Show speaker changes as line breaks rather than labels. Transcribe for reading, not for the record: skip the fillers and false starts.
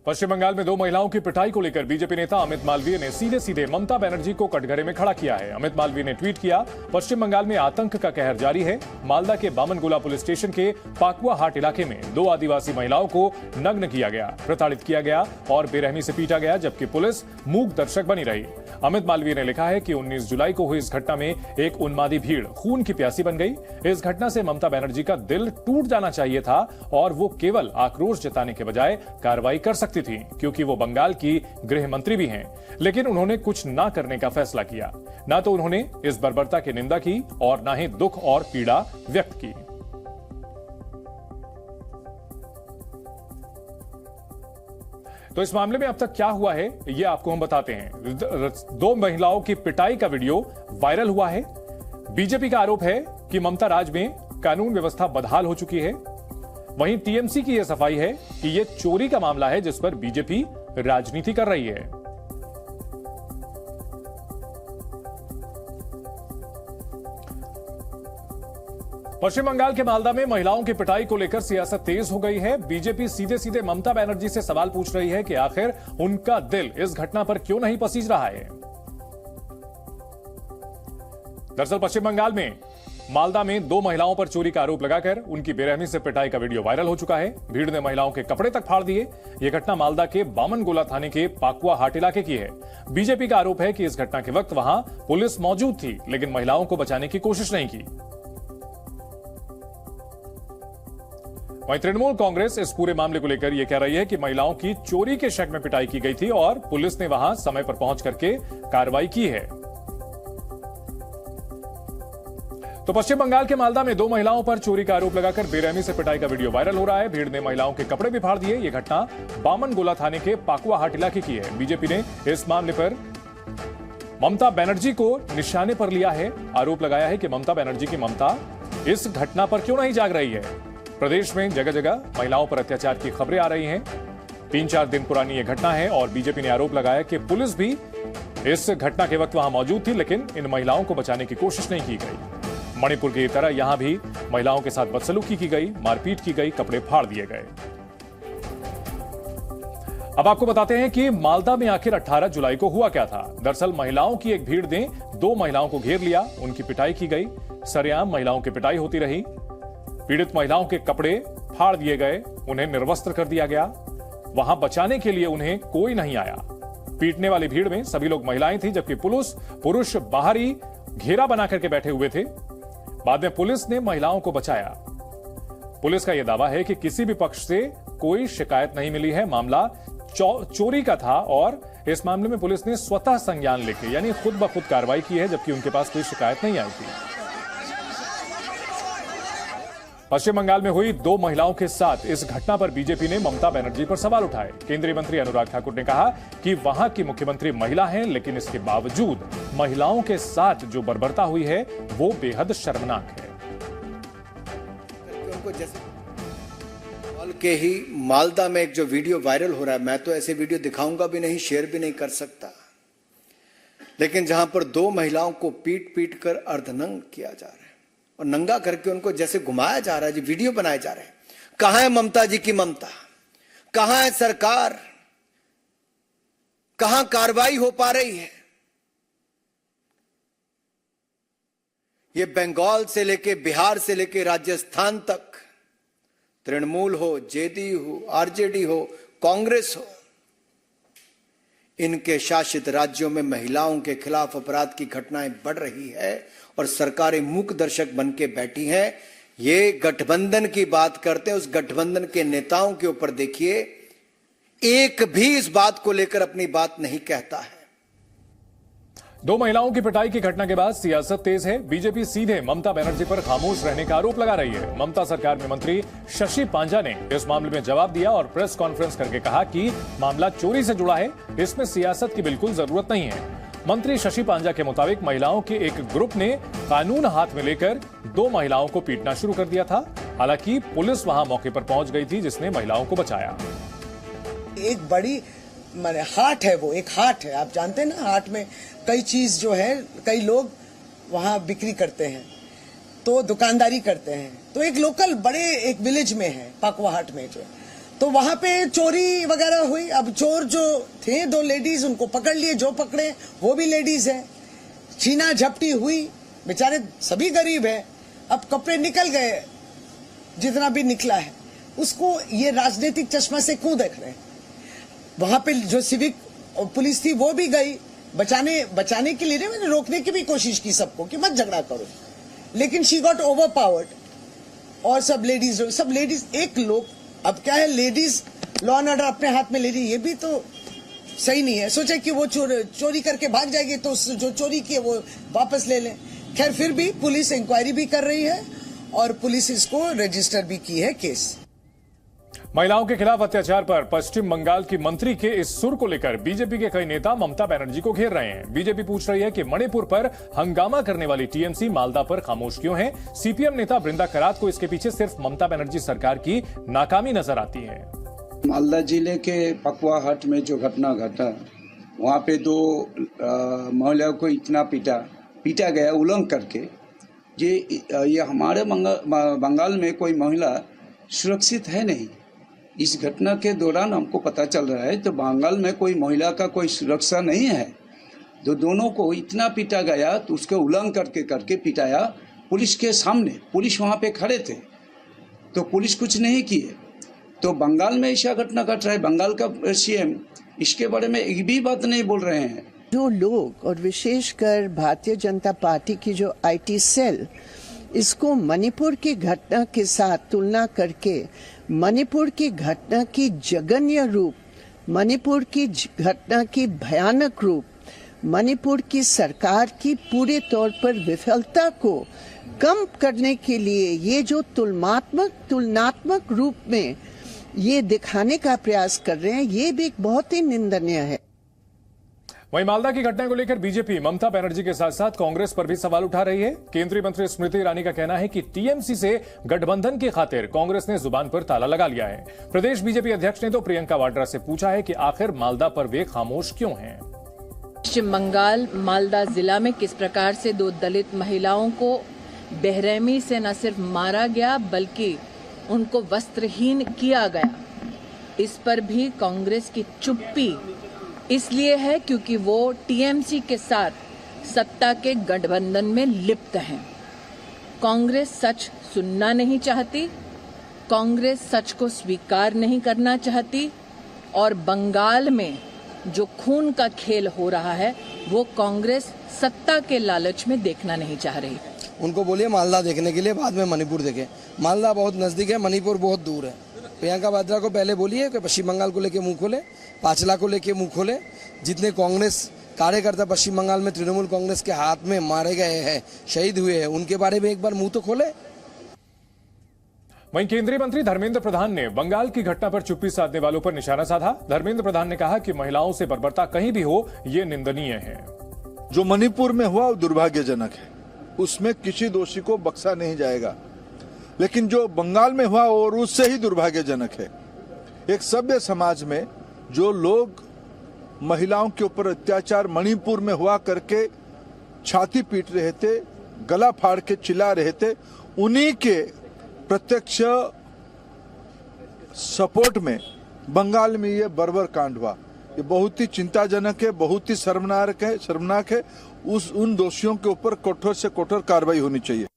पश्चिम बंगाल में दो महिलाओं की पिटाई को लेकर बीजेपी नेता अमित मालवीय ने सीधे सीधे ममता बनर्जी को कटघरे में खड़ा किया है। अमित मालवीय ने ट्वीट किया, पश्चिम बंगाल में आतंक का कहर जारी है। मालदा के बामनगोला पुलिस स्टेशन के पाकुआ हाट इलाके में दो आदिवासी महिलाओं को नग्न किया गया, प्रताड़ित किया गया और बेरहमी से पीटा गया, जबकि पुलिस मूक दर्शक बनी रही। अमित मालवीय ने लिखा है कि 19 जुलाई को हुई इस घटना में एक उन्मादी भीड़ खून की प्यासी बन गई। इस घटना से ममता बनर्जी का दिल टूट जाना चाहिए था और वो केवल आक्रोश जताने के बजाय कार्रवाई कर सकती थी, क्योंकि वो बंगाल की गृह मंत्री भी हैं। लेकिन उन्होंने कुछ ना करने का फैसला किया। ना तो उन्होंने इस बर्बरता की निंदा की और ना ही दुख और पीड़ा व्यक्त की। तो इस मामले में अब तक क्या हुआ है, ये आपको हम बताते हैं। दो महिलाओं की पिटाई का वीडियो वायरल हुआ है। बीजेपी का आरोप है कि ममता राज में कानून व्यवस्था बदहाल हो चुकी है। वहीं टीएमसी की यह सफाई है कि यह चोरी का मामला है जिस पर बीजेपी राजनीति कर रही है। पश्चिम बंगाल के मालदा में महिलाओं की पिटाई को लेकर सियासत तेज हो गई है। बीजेपी सीधे सीधे ममता बनर्जी से सवाल पूछ रही है कि आखिर उनका दिल इस घटना पर क्यों नहीं पसीज रहा है। दरअसल पश्चिम बंगाल में मालदा में दो महिलाओं पर चोरी का आरोप लगाकर उनकी बेरहमी से पिटाई का वीडियो वायरल हो चुका है। भीड़ ने महिलाओं के कपड़े तक फाड़ दिए। यह घटना मालदा के बामनगोला थाने के पाकुआ हाट इलाके की है। बीजेपी का आरोप है कि इस घटना के वक्त वहां पुलिस मौजूद थी, लेकिन महिलाओं को बचाने की कोशिश नहीं की। वहीं तृणमूल कांग्रेस इस पूरे मामले को लेकर यह कह रही है कि महिलाओं की चोरी के शक में पिटाई की गई थी और पुलिस ने वहां समय पर पहुंच करके कार्रवाई की है। तो पश्चिम बंगाल के मालदा में दो महिलाओं पर चोरी का आरोप लगाकर बेरहमी से पिटाई का वीडियो वायरल हो रहा है। भीड़ ने महिलाओं के कपड़े भी फाड़ दिए। यह घटना बामनगोला थाने के पाकुआ हाट इलाके की है। बीजेपी ने इस मामले पर ममता बनर्जी को निशाने पर लिया है। आरोप लगाया है कि ममता बनर्जी की ममता इस घटना पर क्यों नहीं जाग रही है। प्रदेश में जगह जगह महिलाओं पर अत्याचार की खबरें आ रही हैं। 3-4 दिन पुरानी यह घटना है और बीजेपी ने आरोप लगाया कि पुलिस भी इस घटना के वक्त वहां मौजूद थी, लेकिन इन महिलाओं को बचाने की कोशिश नहीं की गई। मणिपुर की तरह यहां भी महिलाओं के साथ बदसलूकी की गई, मारपीट की गई, कपड़े फाड़ दिए गए। अब आपको बताते हैं कि मालदा में आखिर 18 जुलाई को हुआ क्या था। दरअसल महिलाओं की एक भीड़ ने दो महिलाओं को घेर लिया, उनकी पिटाई की गई। सरेआम महिलाओं की पिटाई होती रही। पीड़ित महिलाओं के कपड़े फाड़ दिए गए, उन्हें निर्वस्त्र कर दिया गया। वहां बचाने के लिए उन्हें कोई नहीं आया। पीटने वाली भीड़ में सभी लोग महिलाएं थी, जबकि पुरुष बाहर ही घेरा बना करके बैठे हुए थे। बाद में पुलिस ने महिलाओं को बचाया। पुलिस का यह दावा है कि किसी भी पक्ष से कोई शिकायत नहीं मिली है। मामला चोरी का था और इस मामले में पुलिस ने स्वतः संज्ञान लेके यानी खुद ब खुद कार्रवाई की है, जबकि उनके पास कोई शिकायत नहीं आई थी। पश्चिम बंगाल में हुई दो महिलाओं के साथ इस घटना पर बीजेपी ने ममता बनर्जी पर सवाल उठाए। केंद्रीय मंत्री अनुराग ठाकुर ने कहा कि वहां की मुख्यमंत्री महिला हैं, लेकिन इसके बावजूद महिलाओं के साथ जो बर्बरता हुई है वो बेहद शर्मनाक है।
उनको जैसे के ही मालदा में एक जो वीडियो वायरल हो रहा है, मैं तो ऐसे वीडियो दिखाऊंगा भी नहीं, शेयर भी नहीं कर सकता, लेकिन जहां पर दो महिलाओं को पीट पीट कर अर्धनंग किया जा रहा है और नंगा करके उनको जैसे घुमाया जा रहा है, जो वीडियो बनाए जा रहे हैं। कहां है ममता जी की ममता? कहां है सरकार? कहां कार्रवाई हो पा रही है? ये बंगाल से लेके बिहार से लेके राजस्थान तक, तृणमूल हो, जेडीयू हो, आरजेडी हो, कांग्रेस हो, इनके शासित राज्यों में महिलाओं के खिलाफ अपराध की घटनाएं बढ़ रही है और सरकारें मूक दर्शक बन के बैठी हैं। ये गठबंधन की बात करते हैं, उस गठबंधन के नेताओं के ऊपर देखिए, एक भी इस बात को लेकर अपनी बात नहीं कहता है।
दो महिलाओं की पिटाई की घटना के बाद सियासत तेज है। बीजेपी सीधे ममता बनर्जी पर खामोश रहने का आरोप लगा रही है। ममता सरकार में मंत्री शशि पांजा ने इस मामले में जवाब दिया और प्रेस कॉन्फ्रेंस करके कहा कि मामला चोरी से जुड़ा है, इसमें सियासत की बिल्कुल जरूरत नहीं है। मंत्री शशि पांजा के मुताबिक महिलाओं के एक ग्रुप ने कानून हाथ में लेकर दो महिलाओं को पीटना शुरू कर दिया था। हालांकि पुलिस वहां मौके पर पहुंच गई थी, जिसने महिलाओं को बचाया।
एक बड़ी हाट है, वो एक हाट है, आप जानते हैं ना, हाट में कई चीज जो है, कई लोग वहां बिक्री करते हैं, तो दुकानदारी करते हैं। तो एक लोकल बड़े एक विलेज में है, पाकुआ हाट में जो, तो वहां पे चोरी वगैरह हुई। अब चोर जो थे 2 लेडीज, उनको पकड़ लिए, जो पकड़े वो भी लेडीज है। छीना झपटी हुई, बेचारे सभी गरीब है। अब कपड़े निकल गए, जितना भी निकला है उसको ये राजनीतिक चश्मा से क्यों देख रहे हैं? वहां पे जो सिविक पुलिस थी वो भी गई बचाने के लिए। मैंने रोकने की भी कोशिश की सबको कि मत झगड़ा करो, लेकिन शी गॉट ओवर पावर्ड। और सब लेडीज एक लोग, अब क्या है, लेडीज लॉ एंड ऑर्डर अपने हाथ में ले रही, ये भी तो सही नहीं है। सोचे कि वो चोरी करके भाग जाएगी तो जो चोरी की है वो वापस ले लें। खैर, फिर भी पुलिस इंक्वायरी भी कर रही है और पुलिस इसको रजिस्टर भी की है केस।
महिलाओं के खिलाफ अत्याचार पर पश्चिम बंगाल की मंत्री के इस सुर को लेकर बीजेपी के कई नेता ममता बनर्जी को घेर रहे हैं। बीजेपी पूछ रही है कि मणिपुर पर हंगामा करने वाली टीएमसी मालदा पर खामोश क्यों है। सीपीएम नेता बृंदा करात को इसके पीछे सिर्फ ममता बनर्जी सरकार की नाकामी नजर आती है।
मालदा जिले के पकवाहाट में जो घटना घटा, वहाँ पे 2 महिलाओं को इतना पीटा गया उल्लंघन करके। ये हमारे बंगाल में कोई महिला सुरक्षित है नहीं। इस घटना के दौरान हमको पता चल रहा है तो बंगाल में कोई महिला का कोई सुरक्षा नहीं है। जो दोनों को इतना पीटा गया तो उसके उल्लंघन करके पिटाया पुलिस के सामने। पुलिस वहाँ पे खड़े थे तो पुलिस कुछ नहीं किए। तो बंगाल में ऐसा घटना घट रहा है, बंगाल का सीएम इसके बारे में एक भी बात नहीं बोल रहे हैं।
जो लोग और विशेषकर भारतीय जनता पार्टी की जो आईटी सेल इसको मणिपुर की घटना के साथ तुलना करके मणिपुर की घटना की जघन्य रूप, मणिपुर की घटना की भयानक रूप, मणिपुर की सरकार की पूरे तौर पर विफलता को कम करने के लिए ये जो तुलनात्मक रूप में ये दिखाने का प्रयास कर रहे हैं, ये भी बहुत ही निंदनीय है।
वहीं मालदा की घटना को लेकर बीजेपी ममता बनर्जी के साथ साथ कांग्रेस पर भी सवाल उठा रही है। केंद्रीय मंत्री स्मृति ईरानी का कहना है कि टीएमसी से गठबंधन की खातिर कांग्रेस ने जुबान पर ताला लगा लिया है। प्रदेश बीजेपी अध्यक्ष ने तो प्रियंका वाड्रा से पूछा है कि आखिर मालदा पर वे खामोश क्यों हैं।
पश्चिम बंगाल मालदा जिला में किस प्रकार से 2 दलित महिलाओं को बेरहमी से न सिर्फ मारा गया बल्कि उनको वस्त्रहीन किया गया, इस पर भी कांग्रेस की चुप्पी इसलिए है क्योंकि वो टीएमसी के साथ सत्ता के गठबंधन में लिप्त हैं। कांग्रेस सच सुनना नहीं चाहती, कांग्रेस सच को स्वीकार नहीं करना चाहती और बंगाल में जो खून का खेल हो रहा है वो कांग्रेस सत्ता के लालच में देखना नहीं चाह रही।
उनको बोलिए मालदा देखने के लिए, बाद में मणिपुर देखें। मालदा बहुत नजदीक है, मणिपुर बहुत दूर है। प्रियंका वाड्रा को पहले बोलिए कि पश्चिम बंगाल को लेके मुंह खोले, पाचला को लेके मुंह खोले। जितने कांग्रेस कार्यकर्ता पश्चिम बंगाल में तृणमूल कांग्रेस के हाथ में मारे गए हैं, शहीद हुए हैं, उनके बारे में एक बार मुंह तो खोले।
वहीं केंद्रीय मंत्री धर्मेंद्र प्रधान ने बंगाल की घटना पर चुप्पी साधने वालों पर निशाना साधा। धर्मेंद्र प्रधान ने कहा कि महिलाओं से बर्बरता कहीं भी हो, ये निंदनीय है।
जो मणिपुर में हुआ वो दुर्भाग्यजनक है, उसमें किसी दोषी को बख्शा नहीं जाएगा। लेकिन जो बंगाल में हुआ और उससे ही दुर्भाग्यजनक है। एक सभ्य समाज में जो लोग महिलाओं के ऊपर अत्याचार मणिपुर में हुआ करके छाती पीट रहे थे, गला फाड़ के चिल्ला रहे थे, उन्हीं के प्रत्यक्ष सपोर्ट में बंगाल में ये बर्बर कांड हुआ। ये बहुत ही चिंताजनक है, बहुत ही शर्मनाक है। उन दोषियों के ऊपर कठोर से कठोर कार्रवाई होनी चाहिए।